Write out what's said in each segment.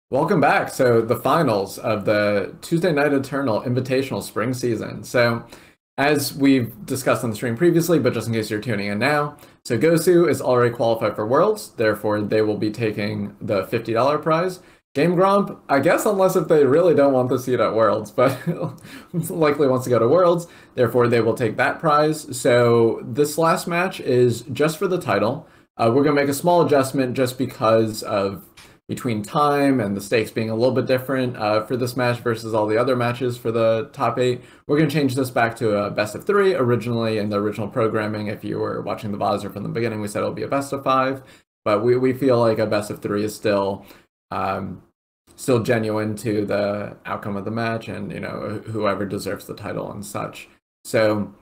Welcome back. So the finals of the Tuesday Night Eternal Invitational Spring Season. So as we've discussed on the stream previously, but just in case you're tuning in now, so gozuuu is already qualified for Worlds, therefore they will be taking the $50 prize. GameGromp, I guess unless if they really don't want the seat at Worlds, but likely wants to go to Worlds, therefore they will take that prize. So this last match is just for the title. We're going to make a small adjustment just because of between time and the stakes being a little bit different for this match versus all the other matches for the top 8. We're going to change this back to a best of 3. Originally, in the original programming, if you were watching the VODs from the beginning, we said it'll be a best of 5. But we feel like a best of 3 is still genuine to the outcome of the match and, you know, whoever deserves the title and such. So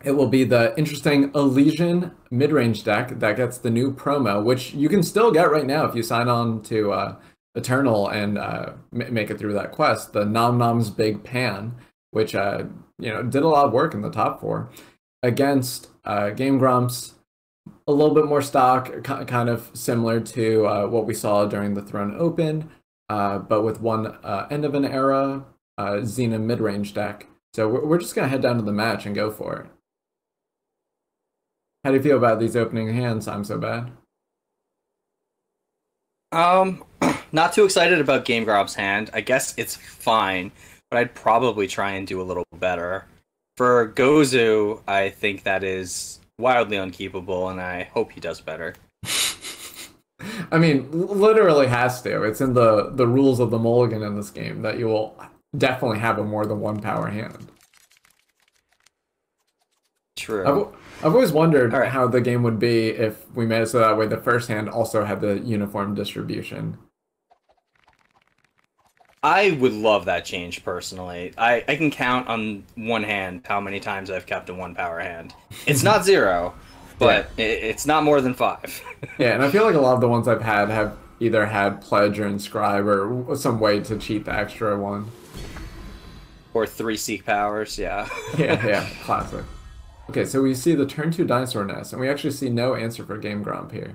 it will be the interesting Elysian mid-range deck that gets the new promo, which you can still get right now if you sign on to Eternal and make it through that quest. The Nom Nom's Big Pan, which you know, did a lot of work in the top 4 against GameGromp's a little bit more stock, kind of similar to what we saw during the Throne Open, but with one end of an era Xena mid-range deck. So we're just gonna head down to the match and go for it. How do you feel about these opening hands? I'm so bad. Not too excited about GameGromp's hand. I guess it's fine, but I'd probably try and do a little better. For gozuuu, I think that is wildly unkeepable, and I hope he does better. I mean, literally has to. It's in the rules of the mulligan in this game that you will definitely have a more than one power hand. True. I've always wondered how the game would be if we made it so that way the first hand also had the uniform distribution. I would love that change, personally. I can count on one hand how many times I've kept a one power hand. It's not 0, but yeah, it's not more than 5. Yeah, and I feel like a lot of the ones I've had have either had Pledge or Inscribe or some way to cheat the extra one. Or 3 Seek powers, yeah. Yeah, classic. Okay, so we see the turn 2 Dinosaur Nest, and we actually see no answer for GameGromp here.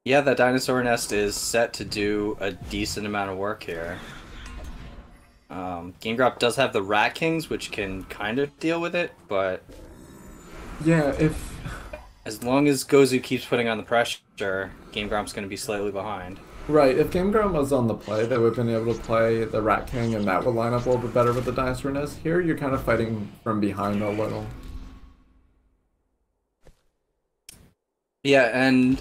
Yeah, that Dinosaur Nest is set to do a decent amount of work here. GameGromp does have the Rat Kings, which can kind of deal with it, but... Yeah, as long as gozuuu keeps putting on the pressure, GameGromp's going to be slightly behind. Right, if GameGromp was on the play, they would have been able to play the Rat King, and that would line up a little bit better with the Dinosaur Nest. Here, you're kind of fighting from behind a little. Yeah, and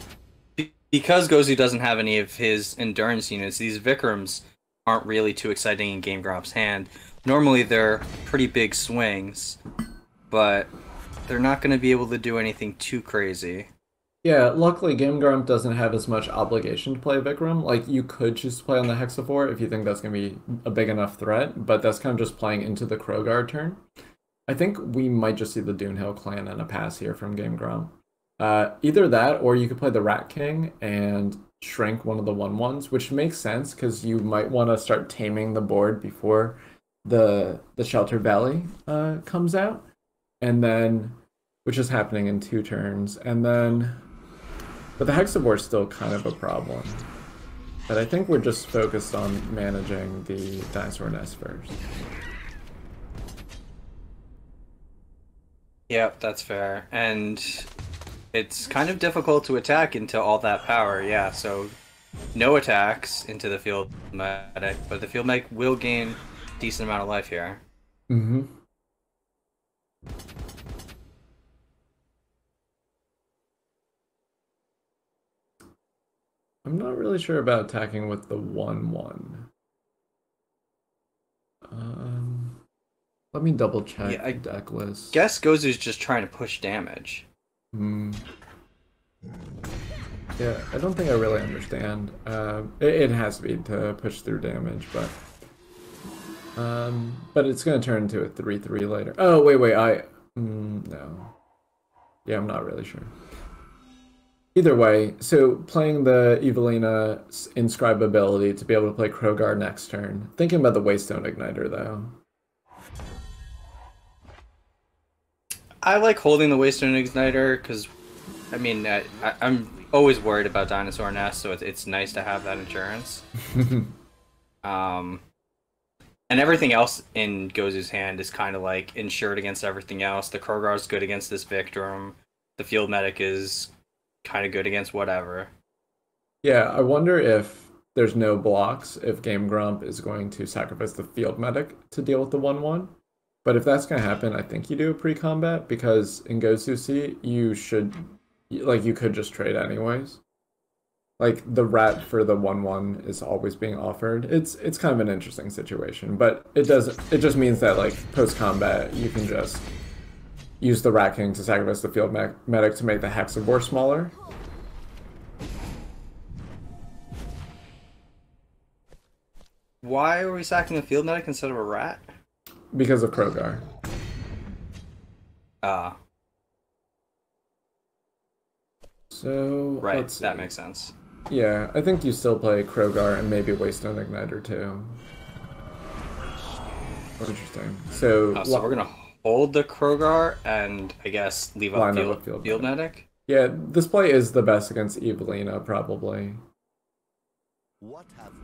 because gozuuu doesn't have any of his endurance units, these Vikrams aren't really too exciting in GameGromp's hand. Normally, they're pretty big swings, but they're not going to be able to do anything too crazy. Yeah, luckily GameGromp doesn't have as much obligation to play Vikram. Like, you could choose to play on the Hexavore if you think that's going to be a big enough threat, but that's kind of just playing into the Krogar turn. I think we might just see the Dunehill clan and a pass here from GameGromp. Either that, or you could play the Rat King and shrink one of the 1/1s, which makes sense because you might want to start taming the board before the Shelter Valley comes out, and then, which is happening in 2 turns, and then... But the Hexavore is still kind of a problem. But I think we're just focused on managing the Dinosaur Nest first. Yep, that's fair. And it's kind of difficult to attack into all that power, yeah, so no attacks into the Field Medic, but the Field Medic will gain a decent amount of life here. Mm-hmm. I'm not really sure about attacking with the 1/1. Let me double check the deck list. Guess gozuuu's just trying to push damage. Yeah, I don't think I really understand. It has to be to push through damage, but it's gonna turn into a 3/3 later. Oh wait, no. Yeah, I'm not really sure. Either way, so playing the Evelina Inscribe ability to be able to play Krogar next turn. Thinking about the Waystone Igniter, though. I like holding the Waystone Igniter, because, I mean, I'm always worried about dinosaur nests, so it's nice to have that insurance. Um, and everything else in Gozu's hand is kind of like insured against everything else. The Krogar's good against this Victrum. The Field Medic is kind of good against whatever. Yeah, I wonder if there's no blocks, if GameGromp is going to sacrifice the Field Medic to deal with the 1/1. But if that's going to happen, I think you do a pre-combat, because in Gozu C, you should, like, you could just trade anyways. Like, the rat for the 1/1 is always being offered. It's kind of an interesting situation, but it just means that, like, post-combat, you can just use the Rat King to sacrifice the Field Medic to make the Hexivore smaller. Why are we sacking a Field Medic instead of a rat? Because of Krogar. So, right, that makes sense. Yeah, I think you still play Krogar and maybe waste an Igniter too. Interesting. So, so we're gonna hold the Krogar and I guess leave up Field Medic? Yeah, this play is the best against Evelina, probably.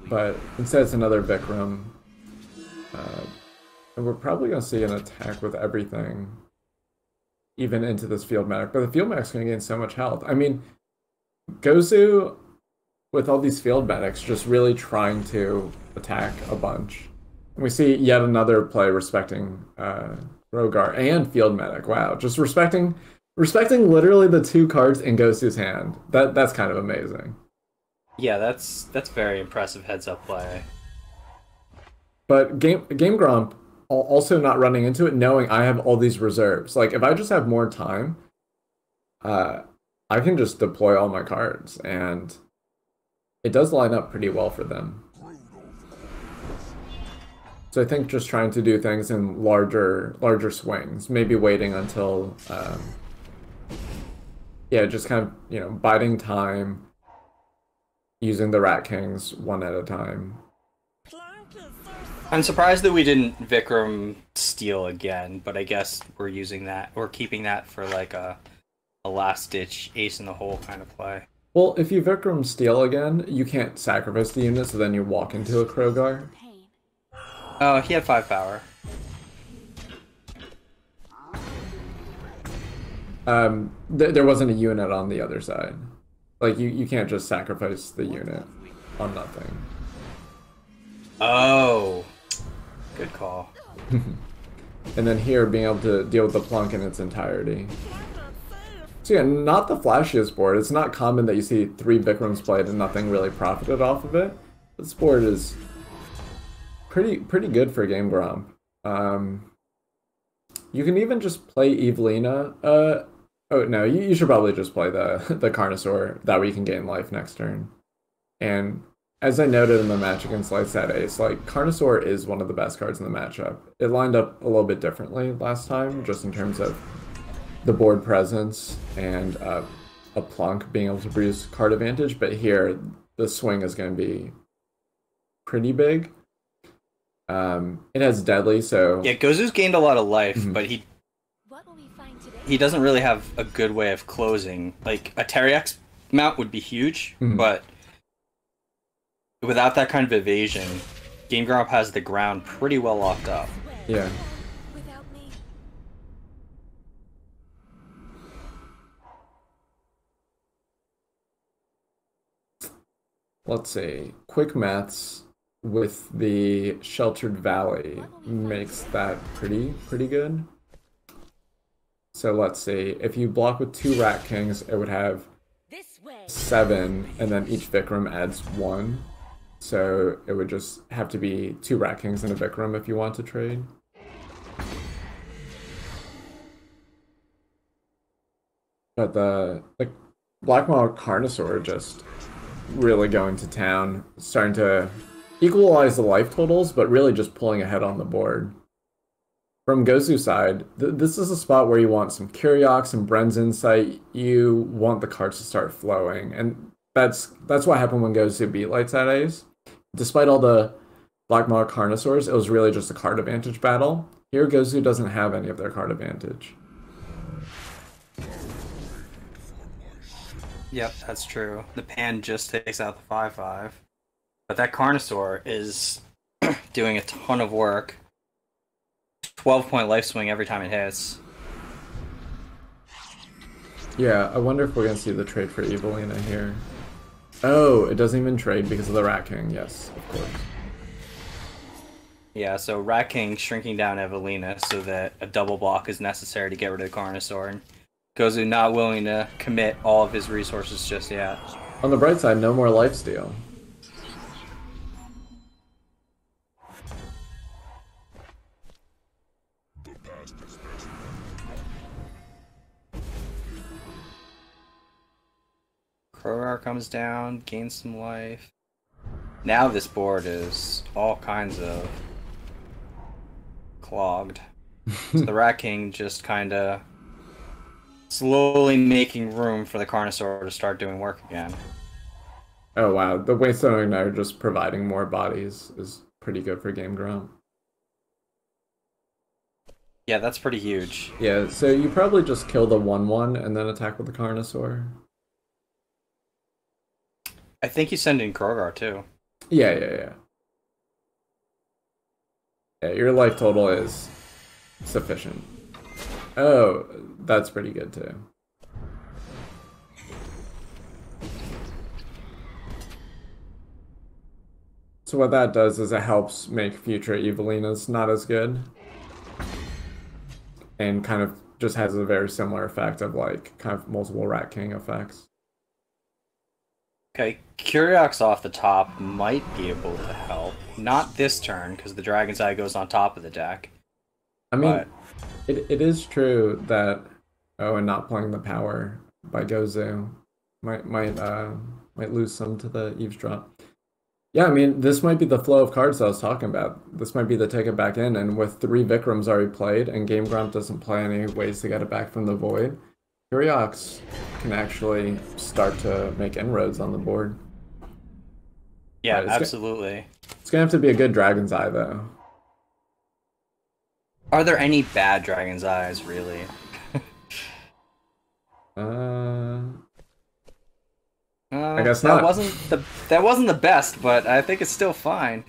But instead it's another Vikram. And we're probably going to see an attack with everything, even into this Field Medic. But the Field Medic's going to gain so much health. I mean, Gozu, with all these Field Medics, just really trying to attack a bunch. And we see yet another play respecting Rogar and Field Medic. Wow, just respecting literally the two cards in Gozu's hand. That's kind of amazing. Yeah, that's very impressive heads-up play. But GameGromp also not running into it, knowing I have all these reserves. Like, if I just have more time, I can just deploy all my cards, and it does line up pretty well for them. So I think just trying to do things in larger swings, maybe waiting until, yeah, just kind of, you know, biding time, using the Rat Kings one at a time. I'm surprised that we didn't Vikram steal again, but I guess we're using that, we're keeping that for like a last-ditch ace in the hole kind of play. Well, if you Vikram steal again, you can't sacrifice the unit, so then you walk into a Krogar. Oh, he had 5 power. There wasn't a unit on the other side. Like, you can't just sacrifice the unit on nothing. Oh, good call. And then here, being able to deal with the Plunk in its entirety. So yeah, not the flashiest board. It's not common that you see 3 Vikrams played and nothing really profited off of it. This board is pretty good for GameGromp. You can even just play Evelina. Oh no, you should probably just play the Carnosaur. That way you can gain life next turn. And as I noted in the match against Lightsat Ace, like, Carnosaur is one of the best cards in the matchup. It lined up a little bit differently last time, just in terms of the board presence and a Plunk being able to produce card advantage, but here the swing is going to be pretty big. It has Deadly, so... Yeah, Gozu's gained a lot of life, but he doesn't really have a good way of closing. Like, a Teriax mount would be huge, but without that kind of evasion, GameGromp has the ground pretty well locked up. Yeah. Let's see. Quick maths with the Sheltered Valley makes that pretty good. So let's see. If you block with 2 Rat Kings, it would have 7, and then each Vikram adds 1. So it would just have to be 2 Rat Kings and a Vikram if you want to trade. But the Black Maw Carnosaur just really going to town, starting to equalize the life totals, but really just pulling ahead on the board. From Gozu's side, this is a spot where you want some Curiox, some Bren's Insight. You want the cards to start flowing, and that's what happened when Gozu beat Lightsat Ace. Despite all the Black Maw Carnosaurs, it was really just a card advantage battle. Here, Gozu doesn't have any of their card advantage. Yep, that's true. The Pan just takes out the 5/5. But that Carnosaur is doing a ton of work. 12-point life swing every time it hits. Yeah, I wonder if we're gonna see the trade for Evelina here. Oh, it doesn't even trade because of the Rat King. Yes, of course. Yeah, so Rat King shrinking down Evelina so that a double block is necessary to get rid of the Carnosaur. And gozuuu not willing to commit all of his resources just yet. On the bright side, no more lifesteal. Krogar comes down, gains some life. Now this board is all kinds of clogged. So the Rat King just kind of slowly making room for the Carnosaur to start doing work again. Oh wow, the Waystone Igniter just providing more bodies is pretty good for GameGromp. Yeah, that's pretty huge. Yeah, so you probably just kill the 1/1 and then attack with the Carnosaur. I think you send in Krogar too. Yeah, your life total is sufficient. Oh, that's pretty good too. So what that does is it helps make future Evelinas not as good. And kind of just has a very similar effect of like kind of multiple Rat King effects. Okay, Curiox off the top might be able to help. Not this turn, because the Dragon's Eye goes on top of the deck. I mean, it is true that and not playing the power by gozuuu might lose some to the eavesdrop. Yeah, I mean, this might be the flow of cards I was talking about. This might be the take it back in, and with 3 Vikrams already played, and GameGromp doesn't play any ways to get it back from the void, Curiox can actually start to make inroads on the board. Yeah, absolutely. It's gonna have to be a good Dragon's Eye, though. Are there any bad Dragon's Eyes, really? I guess not. That wasn't the best, but I think it's still fine.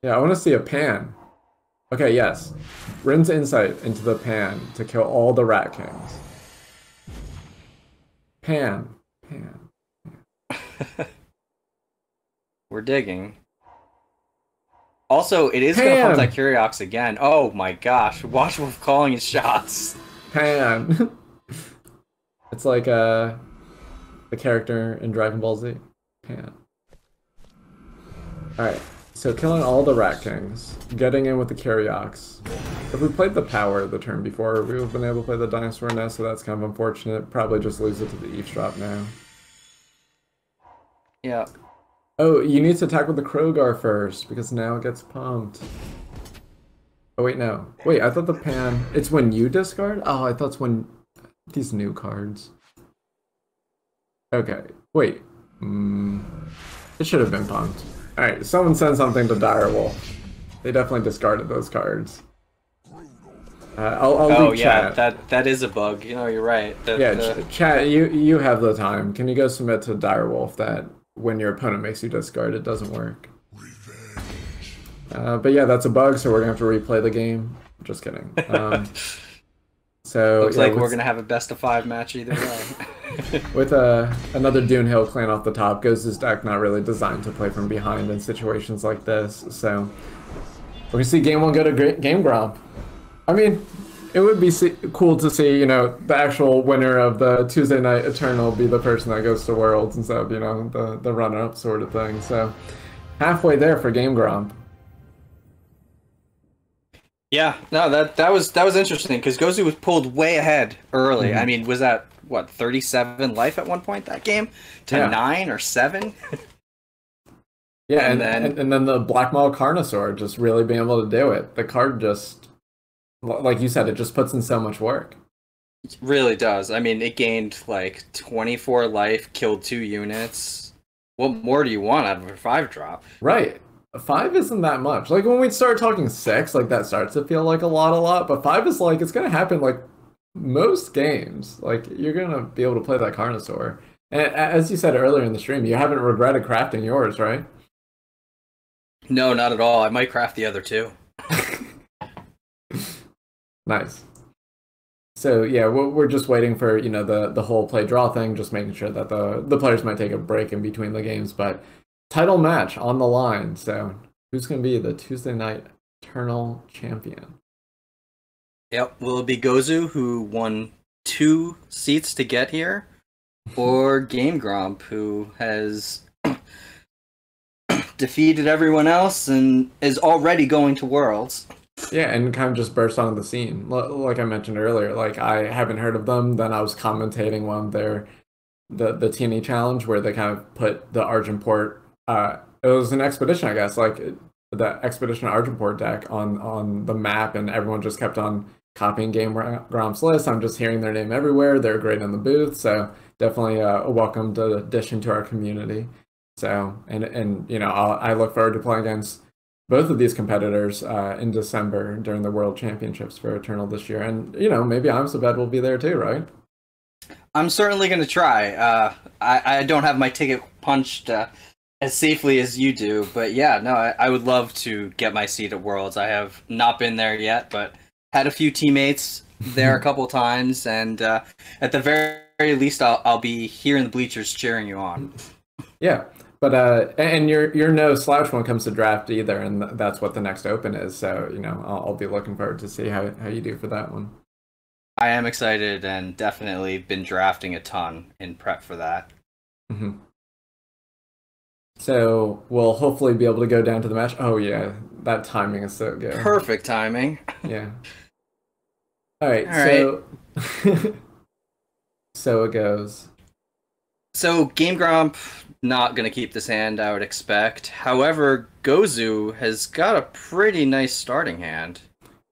Yeah, I want to see a Pan. Okay, yes. Rin's Insight into the Pan to kill all the Rat Kings. Pan. We're digging. Also, it is going to pump that Curiox again. Oh my gosh, watch Wolf calling his shots. Pan. It's like the character in Dragon Ball Z. Pan. Alright, so killing all the Rat Kings, getting in with the Curiox. If we played the power the turn before, we would have been able to play the Dinosaur Nest, so that's kind of unfortunate. Probably just lose it to the eavesdrop now. Yeah. Oh, you need to attack with the Krogar first, because now it gets pumped. Oh wait, no. Wait, I thought the Pan... It's when you discard? Oh, I thought it's when... These new cards. Okay, wait. It should have been pumped. Alright, someone send something to Direwolf. They definitely discarded those cards. I'll leave chat. that is a bug. You know, you're right. Chat, you have the time. Can you go submit to Direwolf that when your opponent makes you discard, it doesn't work? But yeah, that's a bug, so we're gonna have to replay the game. Just kidding. So looks like we're gonna have a best of 5 match either way. With another Dune Hill clan off the top, gozuuu's deck not really designed to play from behind in situations like this. So we're gonna see game 1 go to GameGromp. I mean, it would be cool to see, you know, the actual winner of the Tuesday Night Eternal be the person that goes to Worlds instead of, you know, the runner-up sort of thing. So halfway there for GameGromp. Yeah, no, that was interesting because gozuuu was pulled way ahead early. I mean, was that what 37 life at one point that game to 9 or 7? Yeah, and then the Black Maul Carnosaur just really being able to do it. The card just, like you said, it just puts in so much work. It really does. I mean, it gained like 24 life, killed 2 units. What more do you want out of a 5-drop? Right. 5 isn't that much. Like when we start talking 6, like that starts to feel like a lot. But 5 is like, it's gonna happen like most games. Like you're gonna be able to play that Carnosaur. As you said earlier in the stream, you haven't regretted crafting yours, right? No, not at all. I might craft the other two. Nice. So yeah, we're just waiting for, you know, the whole play draw thing, just making sure that the players might take a break in between the games. But title match on the line. So who's going to be the Tuesday Night Eternal champion? Yep, will it be gozuuu, who won 2 seats to get here, or GameGromp, who has defeated everyone else and is already going to Worlds? Yeah, and kind of just burst onto the scene. Like I mentioned earlier, like I haven't heard of them. Then I was commentating one of their the TNE challenge where they kind of put the Argenport. It was an expedition, I guess, like the expedition Argenport deck on the map, and everyone just kept on copying GameGromp's list. I'm just hearing their name everywhere. They're great in the booth, so definitely a welcome addition to our community. So and you know I look forward to playing against both of these competitors in December during the World Championships for Eternal this year. And, you know, maybe I'm so bad will be there too, right? I'm certainly going to try. I don't have my ticket punched as safely as you do, but yeah, no, I would love to get my seat at Worlds. I have not been there yet, but had a few teammates there a couple times, and at the very least, I'll be here in the bleachers cheering you on. Yeah. But and you're no slouch when it comes to draft either, and that's what the next open is. So you know, I'll be looking forward to see how you do for that one. I am excited and definitely been drafting a ton in prep for that. Mm-hmm. So we'll hopefully be able to go down to the match. Oh yeah, that timing is so good. Perfect timing. Yeah. All right. So it goes. So GameGromp not going to keep this hand, I would expect. However, gozuuu has got a pretty nice starting hand.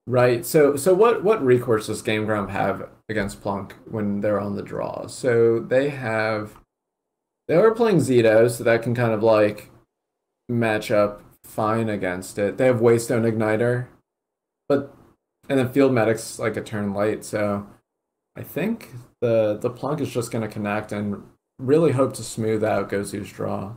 Right. So what recourse does GameGromp have against Plunk when they're on the draw? So they are playing Zito, so that can kind of like match up fine against it. They have Waystone Igniter, and then Field Medic's like a turn late, so I think the Plunk is just gonna connect and really hope to smooth out gozuu's draw.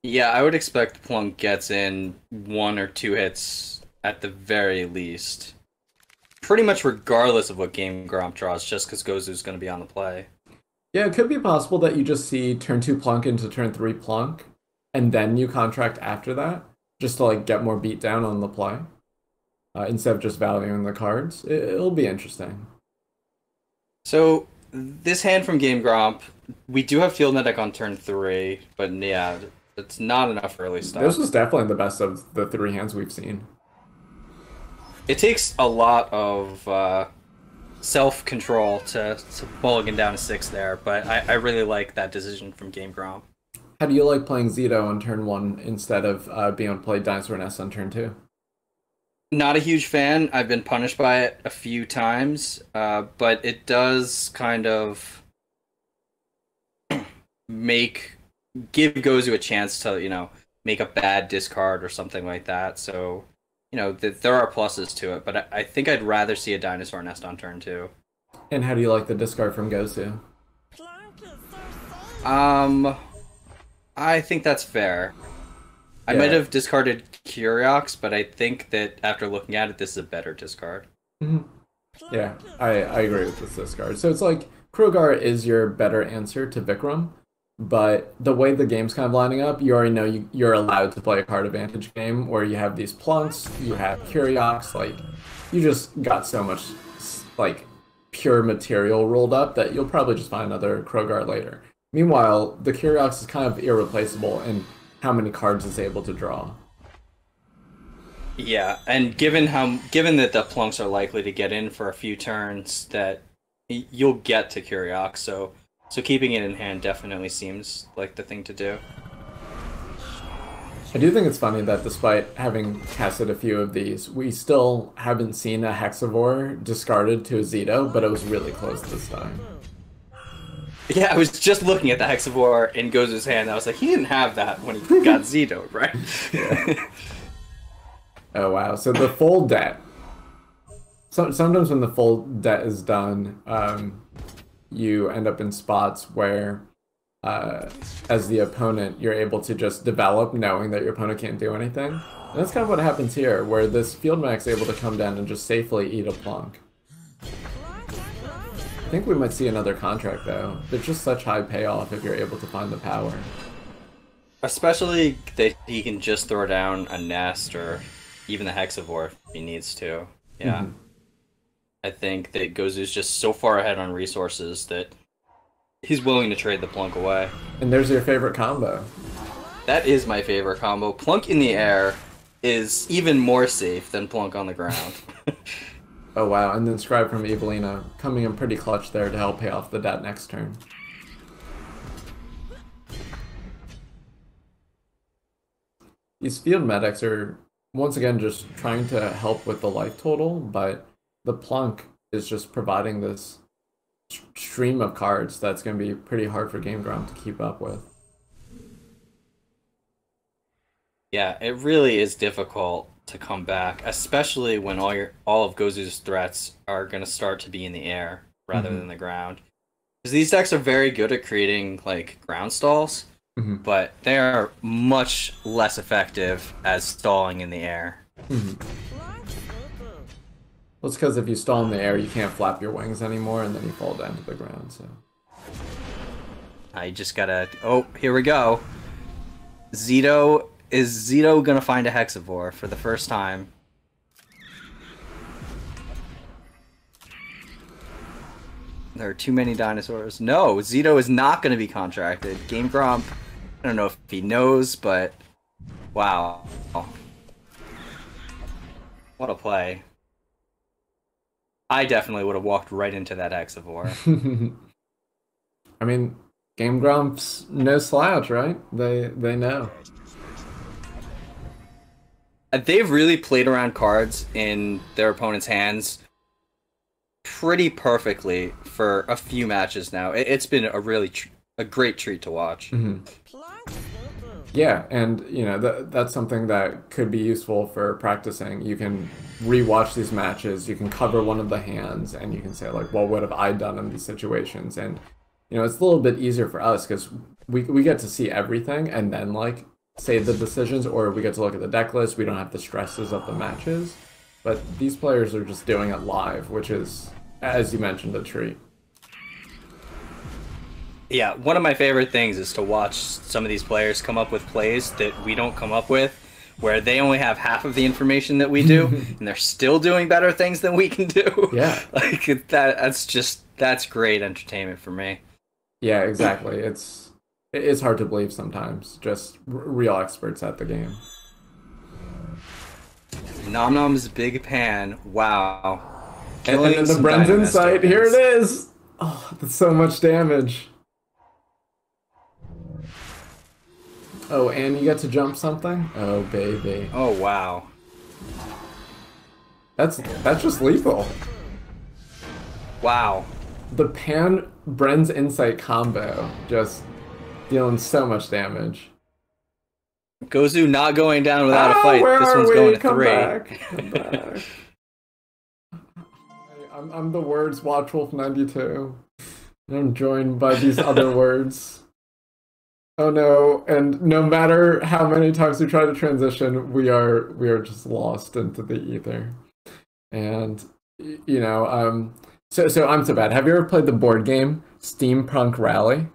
Yeah, I would expect Plunk gets in 1 or 2 hits at the very least. Pretty much regardless of what GameGromp draws, just because gozuu's going to be on the play. Yeah, it could be possible that you just see turn 2 Plunk into turn 3 Plunk, and then you contract after that, just to like get more beat down on the play, instead of just valuing the cards. It'll be interesting. So this hand from GameGromp, we do have Field Medic on turn 3, but yeah, it's not enough early stuff. This was definitely the best of the 3 hands we've seen. It takes a lot of self-control to mulligan down a 6 there, but I really like that decision from GameGromp. How do you like playing Zito on turn 1 instead of being able to play Dinosaur Nest on turn 2? Not a huge fan. I've been punished by it a few times, but it does kind of give gozuuu a chance to, you know, make a bad discard or something like that. So, you know, there are pluses to it, but I think I'd rather see a Dinosaur Nest on turn 2. And how do you like the discard from gozuuu? I think that's fair. I Yeah. might have discarded Curiox, but I think that after looking at it, this is a better discard. Mm-hmm. Yeah, I agree with this discard. So it's like Krogar is your better answer to Vikram, but the way the game's kind of lining up, you already know you're allowed to play a card advantage game where you have these Plunks, you have Curiox, like you just got so much like pure material rolled up that you'll probably just find another Krogar later. Meanwhile, the Curiox is kind of irreplaceable in how many cards it's able to draw. Yeah, and given that the Plunks are likely to get in for a few turns, that you'll get to Curiox, so keeping it in hand definitely seems like the thing to do. I do think it's funny that despite having casted a few of these, we still haven't seen a Hexavore discarded to a Zito, but it was really close this time. Yeah, I was just looking at the Hexavore in gozuu's hand, and I was like, he didn't have that when he got Zito'd, right? Yeah. Oh wow, so the full debt. Sometimes when the full debt is done, you end up in spots where, as the opponent, you're able to just develop knowing that your opponent can't do anything. And that's kind of what happens here, where this field mech's able to come down and just safely eat a plunk. I think we might see another contract, though. There's just such high payoff if you're able to find the power. Especially that he can just throw down a nest or even the Hexavore if he needs to. Yeah. Mm-hmm. I think that Gozuu's just so far ahead on resources that he's willing to trade the plunk away. And there's your favorite combo. That is my favorite combo. Plunk in the air is even more safe than plunk on the ground. Oh wow, and then Scribe from Evelina coming in pretty clutch there to help pay off the debt next turn. These field medics are, once again, just trying to help with the life total, but the plunk is just providing this stream of cards that's going to be pretty hard for GameGromp to keep up with. Yeah, it really is difficult to come back, especially when all of Gozuu's threats are going to start to be in the air rather than the ground. Because these decks are very good at creating like ground stalls, but they are much less effective as stalling in the air. Well, it's because if you stall in the air, you can't flap your wings anymore, and then you fall down to the ground. So I just gotta. Oh, here we go. Zito. Is Zito gonna find a Hexavore for the first time? There are too many dinosaurs. No, Zito is not gonna be contracted. GameGromp, I don't know if he knows, but wow. What a play. I definitely would have walked right into that Hexavore. I mean, GameGromp's no slouch, right? They know. They've really played around cards in their opponent's hands pretty perfectly for a few matches now. It's been a really a great treat to watch. Yeah, and you know that's something that could be useful for practicing. You can rewatch these matches, you can cover one of the hands, and you can say like, well, what have I done in these situations? And you know, it's a little bit easier for us because we get to see everything and then like say the decisions, or we get to look at the deck list. We don't have the stresses of the matches, but these players are just doing it live, which is, as you mentioned, a treat. Yeah, one of my favorite things is to watch some of these players come up with plays that we don't come up with, where they only have half of the information that we do, and they're still doing better things than we can do. Yeah, like that's great entertainment for me. Yeah, exactly. It's hard to believe sometimes. Just real experts at the game. Nom Nom's Big Pan. Wow. And then the Bren's Insight. Here it is. Oh, that's so much damage. Oh, and you get to jump something? Oh, baby. Oh, wow. That's just lethal. Wow. The Pan Bren's Insight combo just dealing so much damage. Gozuuu not going down without a fight. This one's going to Come 3. Back. Come back. I'm the words Watchwolf 92. I'm joined by these other words. Oh no, and no matter how many times we try to transition, we are just lost into the ether. And you know, so I'm so bad. Have you ever played the board game Steampunk Rally?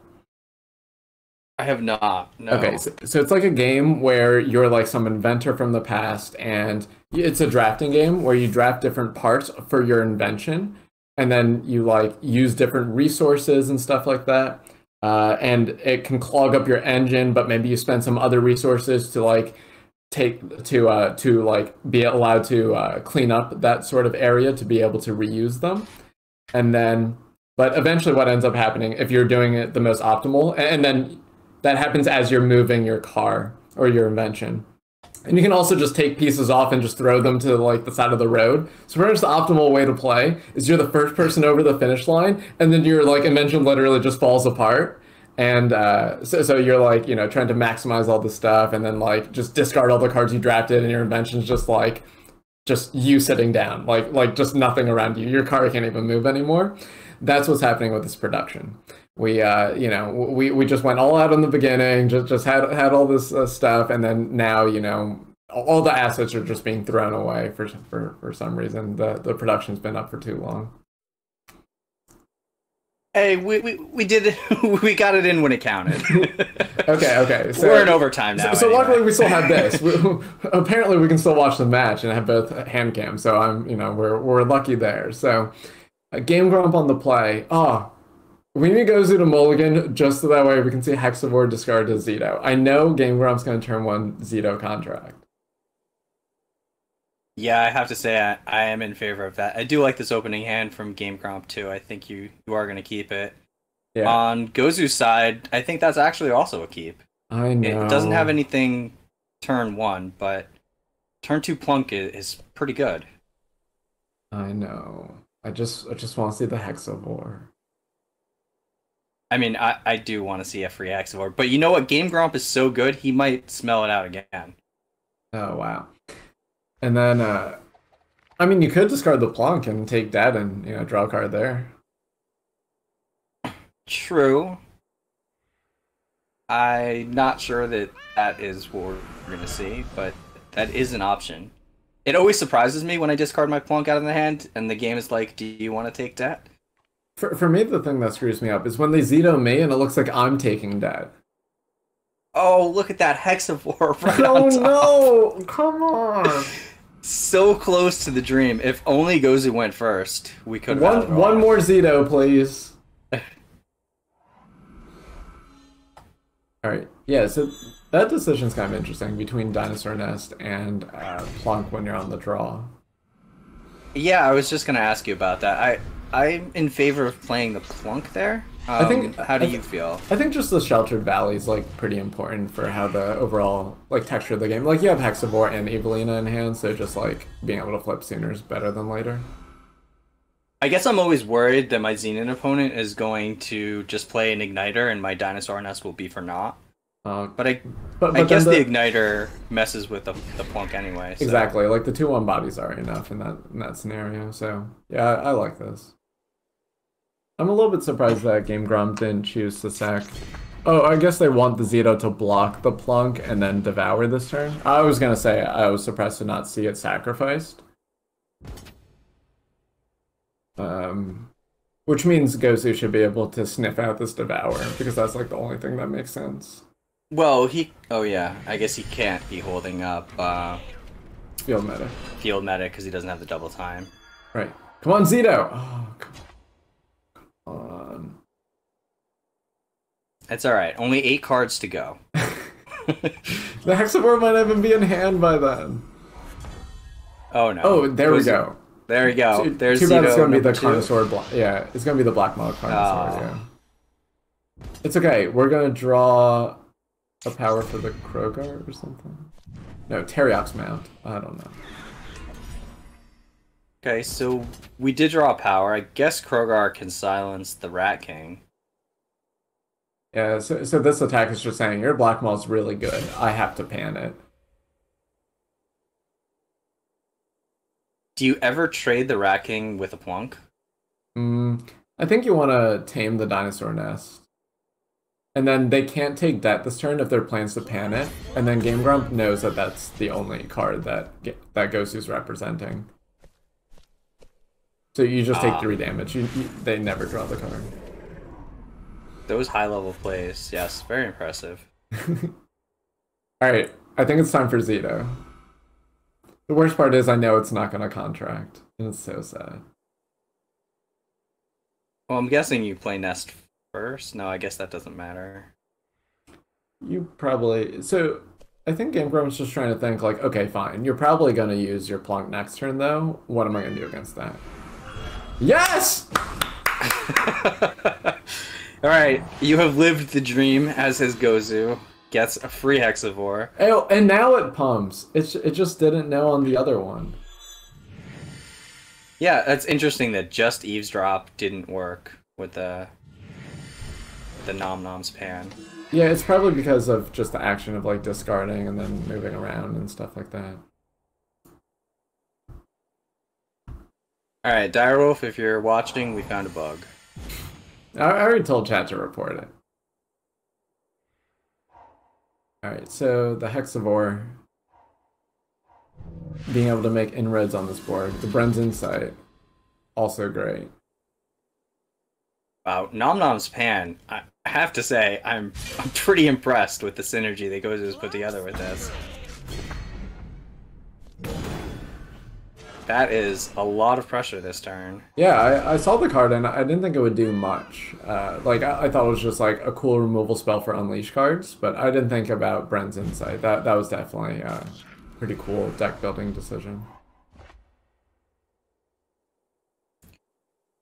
I have not. No. Okay, so it's like a game where you're like some inventor from the past, and it's a drafting game where you draft different parts for your invention, and then you like use different resources and stuff like that. And it can clog up your engine, but maybe you spend some other resources to like to like be allowed to clean up that sort of area to be able to reuse them. And then, but eventually what ends up happening if you're doing it the most optimal, and then that happens as you're moving your car or your invention. And you can also just take pieces off and just throw them to like the side of the road. So pretty much the optimal way to play is you're the first person over the finish line, and then your like invention literally just falls apart. And so you're like, you know, trying to maximize all the stuff, and then like just discard all the cards you drafted, and your invention's just like just you sitting down, like just nothing around you. Your car can't even move anymore. that's what's happening with this production. We you know, we just went all out in the beginning, just had all this stuff, and then now, you know, all the assets are just being thrown away for some reason. The production's been up for too long. Hey, we did it. We got it in when it counted. Okay. So we're in overtime now. So anyway. luckily we still have this. Apparently we can still watch the match and have both hand cams. So we're lucky there. So GameGromp on the play. Oh, we need gozuuu to mulligan just so that way we can see Hexavore discard to Zito. I know GameGromp's going to turn one Zito contract. Yeah, I have to say I am in favor of that. I do like this opening hand from GameGromp too. I think you are going to keep it. Yeah. On gozuu's side, I think that's actually also a keep. I know. It doesn't have anything turn 1, but turn 2 plunk is pretty good. I know. I just want to see the Hexavore. I mean, I do want to see a free Hexavore, but you know what? GameGromp is so good, he might smell it out again. Oh, wow. And then, I mean, you could discard the plunk and take that and, you know, draw a card there. True. I'm not sure that is what we're going to see, but that is an option. It always surprises me when I discard my plunk out of the hand, and the game is like, do you want to take that? For me, the thing that screws me up is when they Zito me and it looks like I'm taking that. Oh, look at that Hexavore right oh, on top. No! Come on! So close to the dream. If only gozuuu went first, we could have one more Zito, please. Alright, yeah, so that decision's kind of interesting between Dinosaur Nest and Plunk when you're on the draw. Yeah, I was just going to ask you about that. I'm in favor of playing the Plunk there. How do you feel? I think just the Sheltered Valley is like pretty important for how the overall like texture of the game. Like you have Hexavore and Evelina in hand, so just like being able to flip sooner is better than later. I guess I'm always worried that my Zenith opponent is going to just play an Igniter and my Dinosaur Nest will be for naught. But I guess the Igniter messes with the Plunk anyway. So. Exactly, like the 2/1 bodies are enough in that scenario. So yeah, I like this. I'm a little bit surprised that GameGromp didn't choose to sack. Oh, I guess they want the Zito to block the Plunk and then devour this turn. I was gonna say I was surprised to not see it sacrificed. Which means gozuuu should be able to sniff out this devour because that's like the only thing that makes sense. Well, oh yeah, I guess he can't be holding up field meta. Field meta because he doesn't have the double time. Right. Come on, Zito. Oh, come on. It's all right. Only 8 cards to go. The Hexavore might even be in hand by then. Oh no. Oh, there we go. There we go. There's too bad it's going to be the two. Carnosaur. Yeah, it's going to be the Black Mode Carnosaur. Yeah. It's okay. We're going to draw a power for the Krogar or something. No, Teriak's Mount. I don't know. Okay, so we did draw a power. I guess Krogar can silence the Rat King. Yeah, so this attack is just saying, your Black Maul's really good. I have to pan it. Do you ever trade the Rat King with a Plunk? I think you want to tame the Dinosaur Nest. And then they can't take that this turn if their plans to pan it. And then GameGromp knows that that's the only card that gozuu's representing. So you just take 3 damage. They never draw the card. Those high-level plays, yes, very impressive. Alright, I think it's time for Zito. The worst part is I know it's not going to contract, and it's so sad. Well, I'm guessing you play Nest first? No, I guess that doesn't matter. You probably... So, I think GameGromp's just trying to think, like, okay, fine. You're probably going to use your Plunk next turn, though. What am I going to do against that? Yes! Alright, you have lived the dream, as has gozuuu. Gets a free Hexavore. Oh, and now it pumps. It just didn't know on the other one. Yeah, that's interesting that just Eavesdrop didn't work with the Nom Nom's pan. Yeah, it's probably because of just the action of like discarding and then moving around and stuff like that. Alright, Direwolf, if you're watching, we found a bug. I already told chat to report it. All right, so the Hexavore being able to make inroads on this board. The Bren's Insight, also great. Wow, Nom Nom's Pan. I have to say, I'm pretty impressed with the synergy that GozuUu's put together with this. That is a lot of pressure this turn. Yeah, I saw the card and I didn't think it would do much. Like I thought it was just like a cool removal spell for unleash cards, but I didn't think about Bren's Insight. That was definitely a pretty cool deck building decision.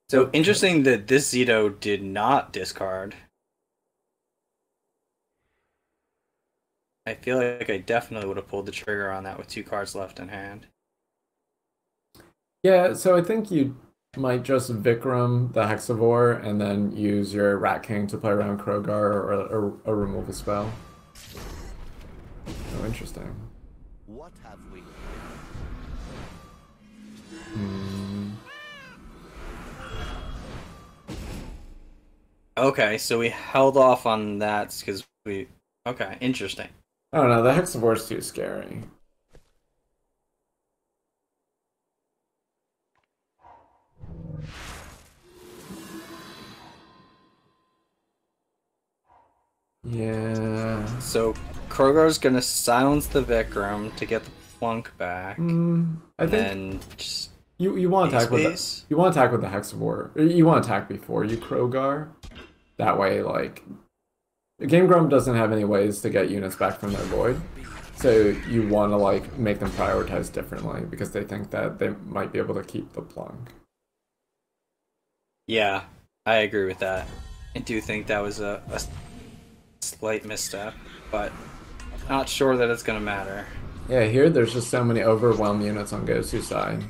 So interesting that this Zito did not discard. I feel like I definitely would have pulled the trigger on that with 2 cards left in hand. Yeah, so I think you might just Vikram the Hexavore and then use your Rat King to play around Krogar or a removal spell. Oh, interesting. What have we? Okay, so we held off on that because we... Okay, interesting. I don't know, the Hexavore's too scary. Yeah. So Krogar's gonna silence the Vikram to get the plunk back. I think and just you want to attack with the, you want to attack with the Hexavore. You want to attack before you Krogar. That way, like GameGromp doesn't have any ways to get units back from their void. So you want to like make them prioritize differently because they think that they might be able to keep the plunk. Yeah, I agree with that. I do think that was a slight misstep, but not sure that it's gonna matter. Yeah, here there's just so many overwhelm units on gozuuu side.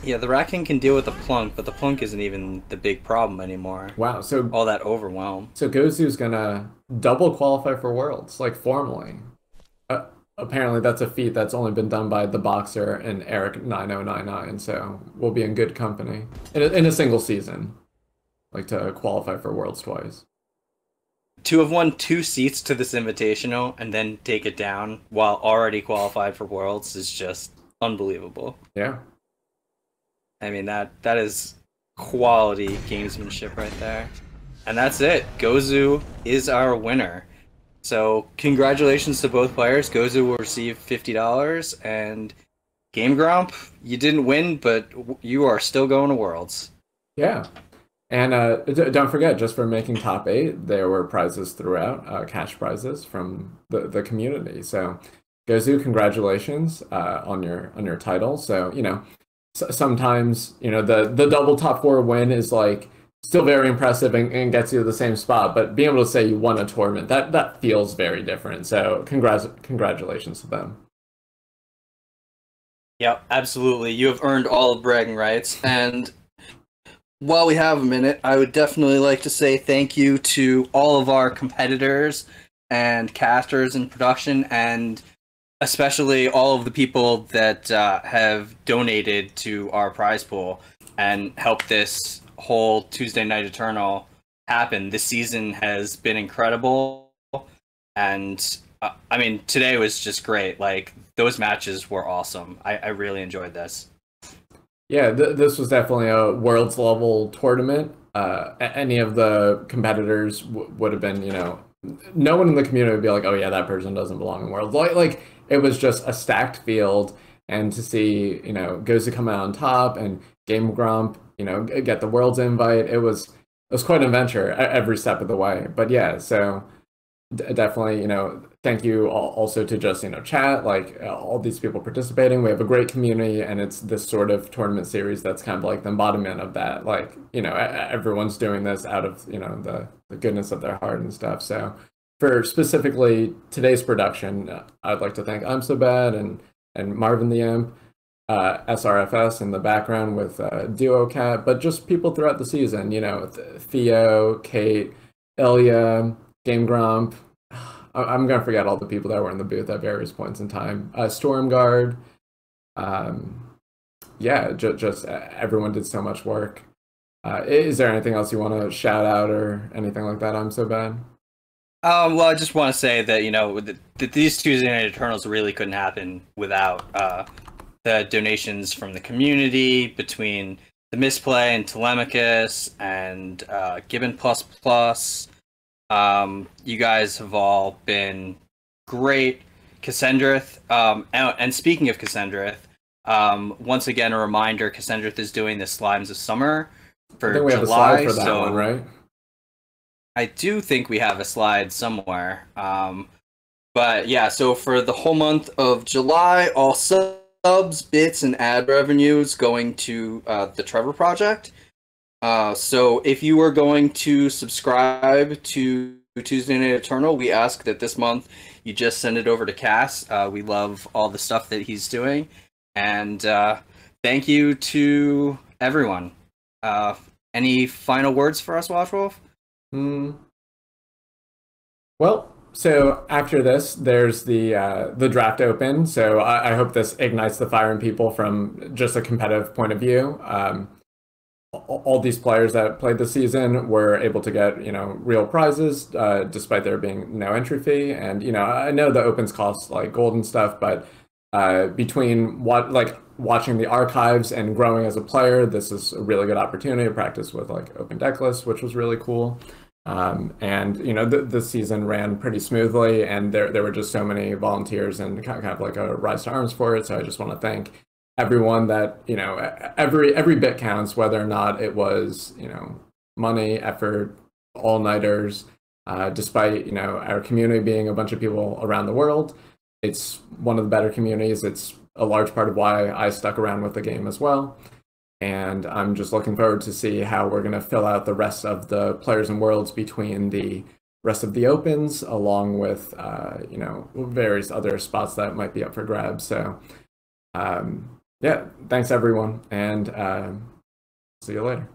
Yeah, the Rat King can deal with the plunk, but the plunk isn't even the big problem anymore. Wow, so all that overwhelm. So gozuu's gonna double qualify for Worlds, like formally. Apparently that's a feat that's only been done by the Boxer and Eric 9099, so we'll be in good company in a single season, like to qualify for Worlds twice. To have won 2 seats to this Invitational and then take it down while already qualified for Worlds is just unbelievable. Yeah. I mean, that is quality gamesmanship right there. And that's it. Gozuuu is our winner. So congratulations to both players. Gozuuu will receive $50, and GameGromp, you didn't win, but you are still going to Worlds. Yeah. And don't forget, just for making top 8, there were prizes throughout, cash prizes from the community. So Gozuuu, congratulations on your title. So, you know, sometimes, you know, the double top 4 win is like still very impressive and gets you to the same spot, but being able to say you won a tournament, that feels very different. So congratulations to them. Yeah, absolutely. You have earned all of bragging rights. And while we have a minute, I would definitely like to say thank you to all of our competitors and casters in production, and especially all of the people that have donated to our prize pool and helped this whole Tuesday Night Eternal happen. This season has been incredible, and I mean, today was just great. Like, those matches were awesome. I really enjoyed this. Yeah, this was definitely a Worlds level tournament. Any of the competitors would have been, you know, no one in the community would be like, oh yeah, that person doesn't belong in Worlds. Like it was just a stacked field, and to see, you know, gozuuu come out on top and GameGromp, you know, get the Worlds invite, it was quite an adventure every step of the way. But yeah, so definitely, you know, thank you also to just, you know, chat, like all these people participating. We have a great community, and it's this sort of tournament series that's kind of like the embodiment of that. Like, you know, everyone's doing this out of, you know, the goodness of their heart and stuff. So for specifically today's production, I'd like to thank I'm So Bad and Marvin the Imp, SRFS in the background with Duo Cat, but just people throughout the season, you know, Theo, Kate, Ilya, GameGromp. I'm going to forget all the people that were in the booth at various points in time. Stormguard. Yeah, just everyone did so much work. Is there anything else you want to shout out or anything like that? I'm so bad. Well, I just want to say that, you know, these Tuesday Night Eternals really couldn't happen without the donations from the community, between the Misplay and Telemachus and Gibbon Plus Plus. You guys have all been great. Cassandrith, and speaking of Cassandrith, once again, a reminder, Cassandrith is doing the Slimes of Summer for I think we have July, a slide for that one, right? I do think we have a slide somewhere. But yeah, so for the whole month of July, all subs, bits, and ad revenue is going to the Trevor Project. So if you are going to subscribe to Tuesday Night Eternal, we ask that this month you just send it over to Cass. We love all the stuff that he's doing. And thank you to everyone. Any final words for us, Watchwolf? Well, so after this, there's the draft open. So I hope this ignites the fire in people from just a competitive point of view. All these players that played this season were able to get, you know, real prizes despite there being no entry fee. And, you know, I know the opens cost like gold and stuff, but between watching the archives and growing as a player, this is a really good opportunity to practice with like open deck lists, which was really cool. And you know, the season ran pretty smoothly, and there were just so many volunteers and kind of like a rise to arms for it. So I just want to thank everyone that, you know, every bit counts, whether or not it was, you know, money, effort, all-nighters, despite, you know, our community being a bunch of people around the world. It's one of the better communities. It's a large part of why I stuck around with the game as well. And I'm just looking forward to see how we're going to fill out the rest of the players and worlds between the rest of the opens, along with, you know, various other spots that might be up for grabs. So, yeah, thanks everyone, and see you later.